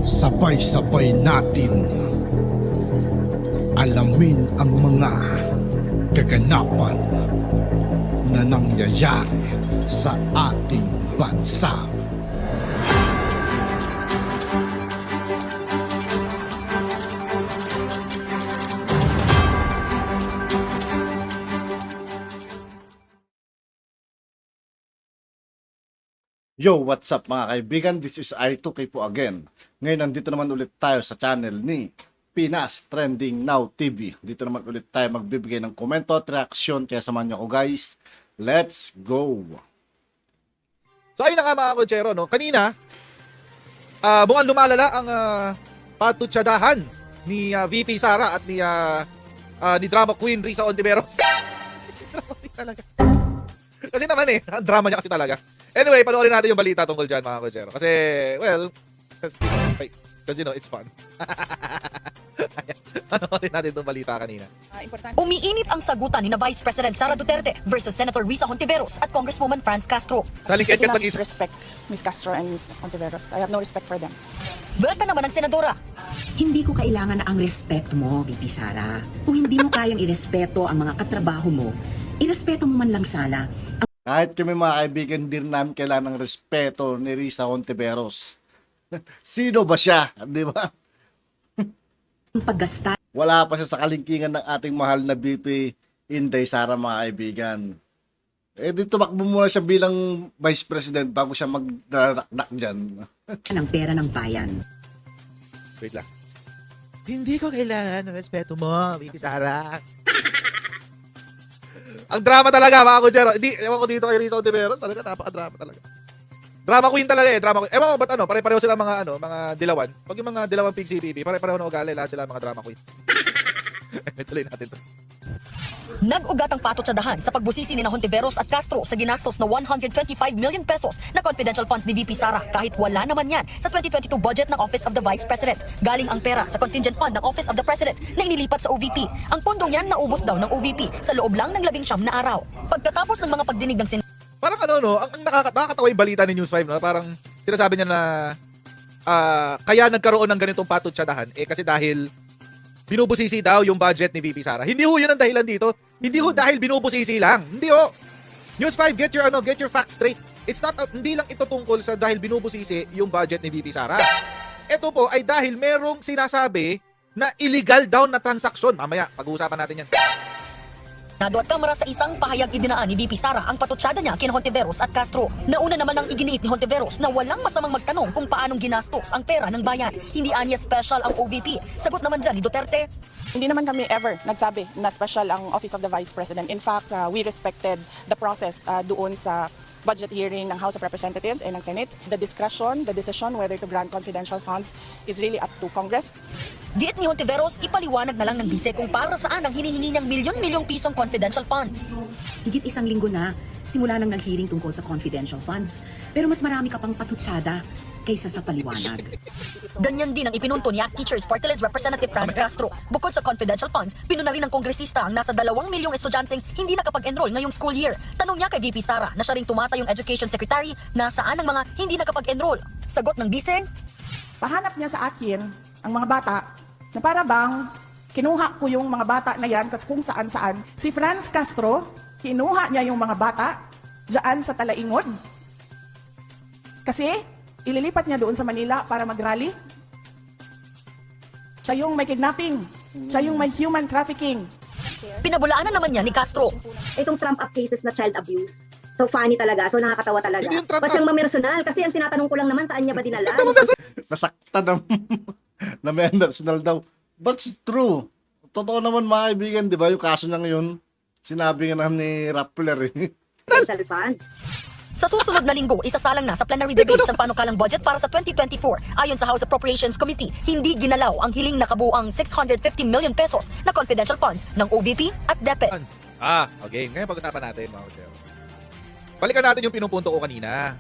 Sabay-sabay natin alamin ang mga kaganapan na nangyayari sa ating bansa. Yo, what's up mga kaibigan? This is I2K po again. Ngayon, nandito naman ulit tayo sa channel ni Pinas Trending Now TV. Dito naman ulit tayo magbibigay ng komento at reaksyon. Kaya samahan niyo ako guys. Let's go! So ayun na nga mga kotsero, no? Kanina, mukhang lumalala ang patutsadahan ni VP Sara at ni drama queen Risa Ontiveros. Drama queen talaga. Kasi naman ang drama niya kasi talaga. Anyway, panoorin natin yung balita tungkol dyan mga kotsero. Kasi, well, kasi you know, it's fun. Panoorin natin itong balita kanina. Umiinit ang sagutan ni na Vice President Sara Duterte versus Senator Risa Hontiveros at Congresswoman Franz Castro. Sa I do likit-kit not mag-isa. respect Ms. Castro and Ms. Ontiveros. I have no respect for them. Berta naman ang senadora. Hindi ko kailangan na ang respeto mo, VP Sara. Kung hindi mo kayang irespeto ang mga katrabaho mo, irespeto mo man lang sana Kahit kami mga kaibigan, din namin kailangan ng respeto ni Risa Hontiveros. Sino ba siya? Di ba? ang paggasta Wala pa siya sa kalingkingan ng ating mahal na BP Inday Sara mga kaibigan. Eh di tumakbo muna siya bilang Vice President bago siya magdadakdak dyan. ng pera ng bayan. Wait lang. Hindi ko kailangan ng respeto mo, VP Sara. Ang drama talaga mga kotsero. Hindi, ewan ko dito kay Risa Ontiveros. Talaga, napaka-drama talaga. Drama queen talaga drama queen. Ewan ko ba't pare-pareho sila mga dilawan. Pag yung mga dilawan pig CPP, pare-pareho na ugali, lahat sila mga drama queen. Tuloy natin to. Nag-ugat ang patutsadahan sa pagbusisi ni na Hontiveros at Castro sa ginastos na 125 million pesos na confidential funds ni VP Sara kahit wala naman yan sa 2022 budget ng Office of the Vice President. Galing ang pera sa contingent fund ng Office of the President na inilipat sa OVP. Ang pondong yan naubos daw ng OVP sa loob lang ng 19 na araw. Pagkatapos ng mga pagdinig ng Parang ang nakakatawa yung balita ni News 5, no? Parang sinasabi niya na kaya nagkaroon ng ganitong patutsadahan kasi dahil binubusisi daw yung budget ni VP Sara. Hindi ho yun ang dahilan dito. Hindi ho dahil binubusisi lang. Hindi ho. News 5, get your facts straight. It's not hindi lang ito tungkol sa dahil binubusisi yung budget ni VP Sara. Ito po ay dahil merong sinasabi na illegal daw na transaksyon. Mamaya, pag-uusapan natin yan. Senado at Kamara sa isang pahayag idinaan ni VP Sara ang patutsada niya kina Hontiveros at Castro. Nauna naman ang iginiit ni Hontiveros na walang masamang magtanong kung paanong ginastos ang pera ng bayan. Hindi anya special ang OVP. Sagot naman dyan ni Duterte. Hindi naman kami ever nagsabi na special ang Office of the Vice President. In fact, we respected the process doon sa budget hearing ng House of Representatives and ng Senate. The discretion, the decision whether to grant confidential funds is really up to Congress. Diit ni Hontiveros, ipaliwanag na lang ng bise kung para saan ang hinihingi niyang milyon-milyong pisong confidential funds. Higit isang linggo na, simula nang nag-hearing tungkol sa confidential funds. Pero mas marami ka pang patutsada kaysa sa paliwanag. Ganyan din ang ipinunto ni ACT Teachers Party List Representative Franz Castro. Bukod sa confidential funds, pinuna rin ng kongresista ang nasa 2 milyong estudyanteng hindi nakapag-enroll ngayong school year. Tanong niya kay VP Sara na siya ring tumatayong education secretary na saan ang mga hindi nakapag-enroll. Sagot ng biseng, Pahanap niya sa akin ang mga bata na para bang kinuha ko yung mga bata na yan kasi kung saan-saan. Si Franz Castro, kinuha niya yung mga bata dyan sa Talaingod. Kasi ililipat niya doon sa Manila para mag-rally. Siya yung may kidnapping. Siya yung may human trafficking. pinabulaanan naman niya ni Castro. Itong trump up cases na child abuse. So funny talaga. So nakakatawa talaga. Hindi yung trump Pa siyang mamersonal kasi ang sinatanong ko lang naman saan niya ba dinala. Nasakta na may personal daw. But it's true. Totoo naman mga kaibigan, di ba? Yung kaso niya ngayon, sinabi nga ni Rappler Special funds. Sa susunod na linggo, isasalang na sa plenary debates ang panukalang budget para sa 2024. Ayon sa House Appropriations Committee, hindi ginalaw ang hiling na kabuuang 650 million pesos na confidential funds ng OVP at DepEd. Okay. Ngayon pag-usapan natin mga kotsero. Balikan natin yung pinupunto ko kanina.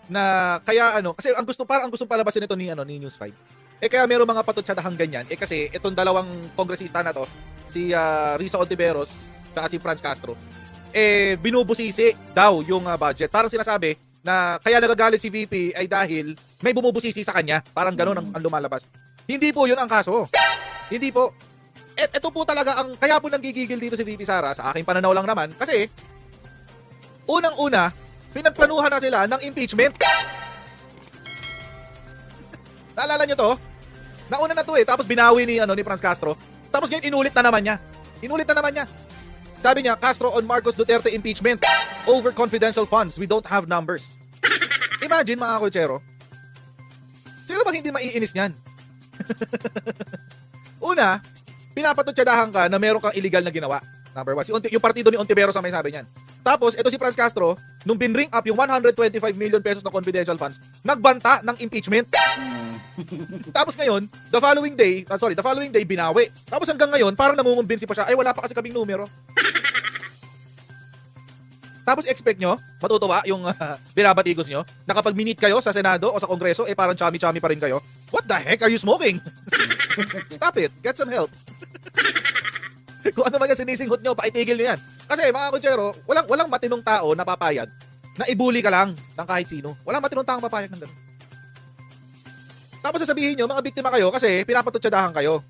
Na kaya kasi ang gusto palabasin nito ni News 5. Kaya meron mga patutsadahan ganyan kasi itong dalawang kongresista na to, si Risa Ontiveros at si Franz Castro, binubusisi daw yung budget. Parang sinasabi na kaya nagagalit si VP ay dahil may bumubusisi sa kanya. Parang gano'n ang lumalabas. Hindi po yun ang kaso. Hindi po. Ito po talaga ang, kaya po nanggigigil dito si VP Sara, sa aking pananaw lang naman, kasi, unang-una, pinagplanuhan na sila ng impeachment. Naalala nyo to? Nauna na to tapos binawi ni Franz Castro. Tapos ngayon inulit na naman niya. Sabi niya, Castro on Marcos Duterte impeachment over confidential funds. We don't have numbers. Imagine mga kutsero. Sino bang hindi maiinis niyan? Una, pinapatutsadahan ka na meron kang illegal na ginawa. Number one. Yung partido ni Ontiveros ang may sabi niyan. Tapos, ito si Franz Castro, nung binring up yung 125 million pesos na confidential funds, nagbanta ng impeachment. Tapos ngayon, the following day, binawi. Tapos hanggang ngayon, parang nangungumbinsi pa siya, ay wala pa kasi kaming numero. Tapos expect nyo, matutuwa yung binabatigos nyo, na kapag minute kayo sa Senado o sa Kongreso, parang chami-chami pa rin kayo. What the heck are you smoking? Stop it. Get some help. Kung ano man yung sinisinghot nyo, paitigil nyo yan. Kasi mga kutsero, walang matinong tao na papayag na ibuli ka lang ng kahit sino. Walang matinong tao papayag ng gano'n. Tapos sasabihin nyo, mga biktima kayo kasi pinapatutsadahan kayo.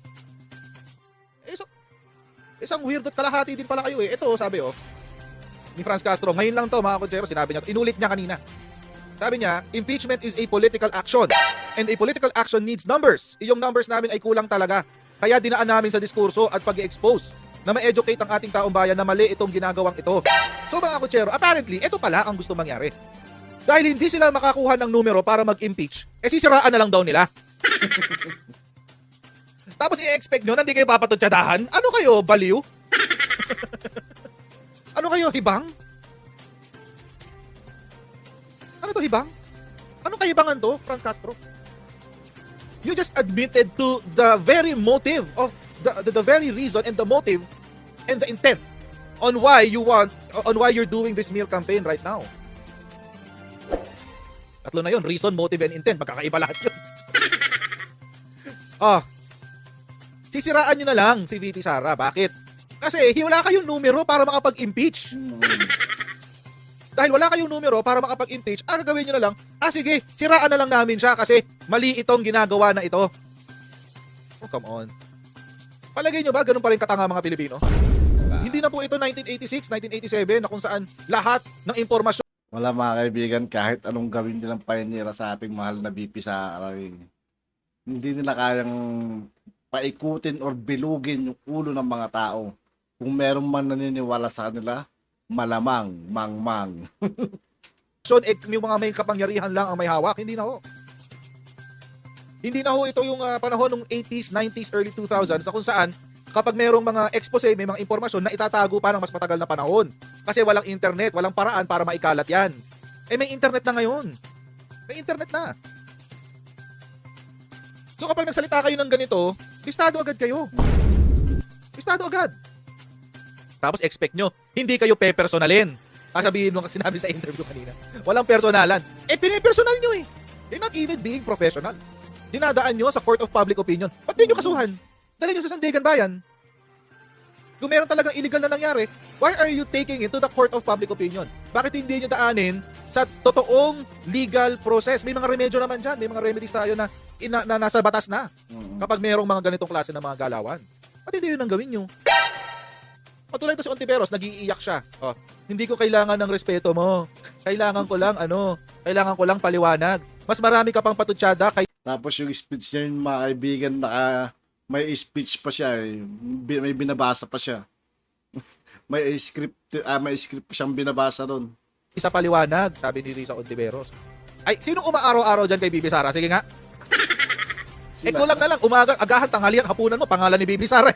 Isang weird at kalahati din pala kayo Ito, sabi ni Franz Castro, ngayon lang to mga kutsero, sinabi niya, inulit niya kanina. Sabi niya, impeachment is a political action and a political action needs numbers. Yung numbers namin ay kulang talaga. Kaya dinaan namin sa diskurso at pag-i-expose na ma-educate ang ating taong bayan na mali itong ginagawang ito. So mga kutsero, apparently, ito pala ang gusto mangyari. Dahil hindi sila makakuha ng numero para mag-impeach, sisiraan na lang daw nila. Tapos i-expect nyo na hindi kayo papatutsadahan? Ano kayo, baliw? Ano kayo, hibang? Ano to, hibang? Anong kahibangan to, Franz Castro? You just admitted to the very motive of the very reason and the motive and the intent on why you're doing this smear campaign right now. Tatlo na yun, reason, motive, and intent. Magkakaiba lahat yun. Sisiraan nyo na lang si VP Sara. Bakit? Kasi wala kayong numero para makapag-impeach. Dahil wala kayong numero para makapag-impeach, gagawin nyo na lang, sige, siraan na lang namin siya kasi mali itong ginagawa na ito. Oh, come on. Palagay nyo ba, ganun pa rin katanga mga Pilipino? Hindi na po ito 1986, 1987 na kung saan lahat ng impormasyon Wala mga kaibigan, kahit anong gawin nilang painira sa ating mahal na VP Sara, hindi nila kayang paikutin or bilugin yung ulo ng mga tao. Kung meron man naniniwala sa kanila, malamang, mangmang. yung mga may kapangyarihan lang ang may hawak, hindi na ho. Hindi na ho ito yung panahon ng 80s, 90s, early 2000s na kung saan kapag merong mga expose, may mga impormasyon na itatago pa ng mas matagal na panahon. Kasi walang internet, walang paraan para maikalat yan. May internet na ngayon. May internet na. So kapag nagsalita kayo ng ganito, listado agad kayo. Listado agad. Tapos expect nyo, hindi kayo pe-personalin. Sabihin mo kasi sinabi sa interview kanina. Walang personalan. Pinipersonal nyo You're not even being professional. Dinadaan nyo sa Court of Public Opinion. Ba't di nyo kasuhan? Dali nyo sa Sandigan Bayan. Kung meron talagang illegal na nangyari, why are you taking it to the Court of Public Opinion? Bakit hindi nyo daanin sa totoong legal process? May mga remedyo naman dyan. May mga remedies tayo na nasa batas na kapag merong mga ganitong klase ng mga galawan. Ba't hindi yun ang gawin nyo? O tulad ito si Ontiveros, nag-iiyak siya. Hindi ko kailangan ng respeto mo. Kailangan ko lang paliwanag. Mas marami ka pang patutsyada. Tapos yung speech niya yung mga kaibigan, may speech pa siya may binabasa pa siya. may script pa siyang binabasa doon. Isa paliwanag, sabi ni Risa Ontiveros. Ay, sino umaaraw-araw dyan kay Bibi Sara? Sige nga. Kulang na lang, umaga, agahan, tanghalian, hapunan mo, pangalan ni Bibi Sara.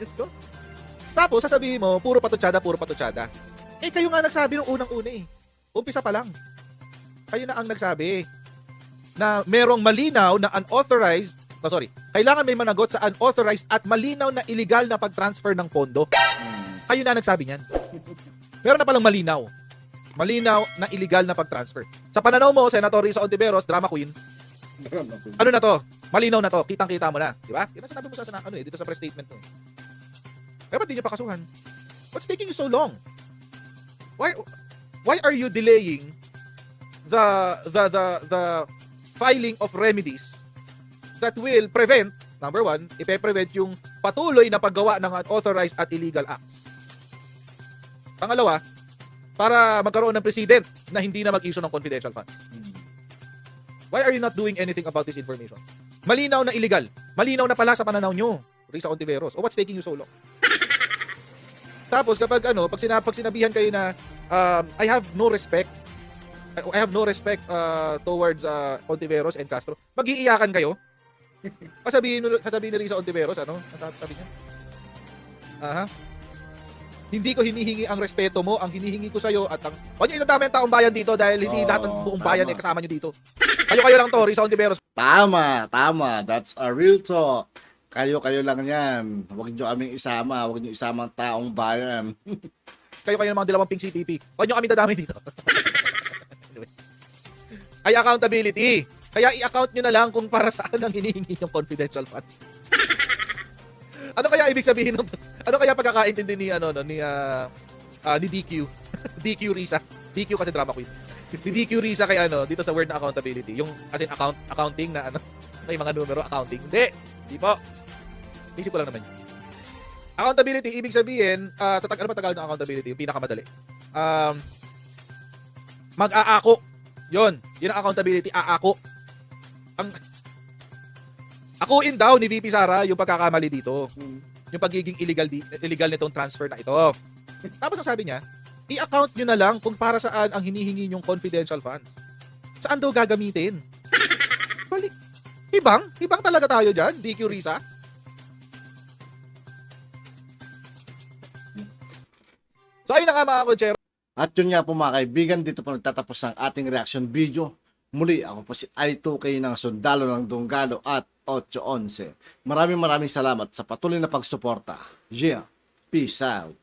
Let's go. Tapos, sasabihin mo, puro patutsyada. Kayo nga nagsabi nung unang-una Umpisa pa lang. Kayo na ang nagsabi na merong malinaw na unauthorized, kailangan may managot sa unauthorized at malinaw na illegal na pag-transfer ng pondo. Kayo na nagsabi niyan. Meron na palang malinaw. Malinaw na illegal na pag-transfer. Sa pananaw mo, Senator Risa Ontiveros, drama queen, ano na to? Malinaw na to. Kitang-kita mo na. Di ba? Yan ang sinabi mo dito sa press statement mo. Kaya ba't di niyo pa kasuhan? What's taking you so long? Why are you delaying the filing of remedies that will prevent, number one, ipe-prevent yung patuloy na paggawa ng unauthorized at illegal acts. Pangalawa, para magkaroon ng president na hindi na mag-issue ng confidential funds. Why are you not doing anything about this information? Malinaw na illegal. Malinaw na pala sa pananaw nyo, Risa Ontiveros. O what's taking you so long? Tapos kapag pag sinabihan kayo na I have no respect towards Ontiveros and Castro, mag-iiyakan kayo? Sasabihin ni Risa Ontiveros, ano? Ang sabi niya? Hindi ko hinihingi ang respeto mo, ang hinihingi ko sa'yo at ang... Huwag niyo itatama yung taong bayan dito dahil hindi lahat ng buong bayan tama. kasama niyo dito. Kayo lang to, Risa Ontiveros. Tama. That's a real talk. Kayo lang yan. Huwag niyo kaming isama. Huwag niyo isama ang taong bayan. Kayo ng mga dalawang pink CPP. Huwag niyo kami dadami dito. Anyway. Ay accountability. Kaya i-account nyo na lang kung para saan ang hinihingi yung confidential funds. Ano kaya ibig sabihin ng ano kaya pagkakaintindi ni ni DQ? DQ Risa. DQ kasi drama queen. Ni DQ Risa kay dito sa word na accountability. Yung as in accounting na may mga numero accounting. Hindi po. Isip ko lang naman yun. Accountability ibig sabihin sa ano ba Tagalog ng accountability? Yung pinakamadali. Mag-aako. Yun ang accountability, aako. Akuin daw ni VP Sara yung pagkakamali dito. Yung pagiging illegal nitong transfer na ito. Tapos ang sabi niya, i-account nyo na lang kung para saan ang hinihingi yung confidential funds. Saan daw gagamitin? Balik. Hibang talaga tayo dyan, DQ Risa. So ayun na nga mga konchero. At yun nga po mga kaibigan, dito po nagtatapos ang ating reaction video. Muli, ako po si I2K ng Sundalo ng Dunggalo at 811. Maraming salamat sa patuloy na pagsuporta. Yeah, peace out.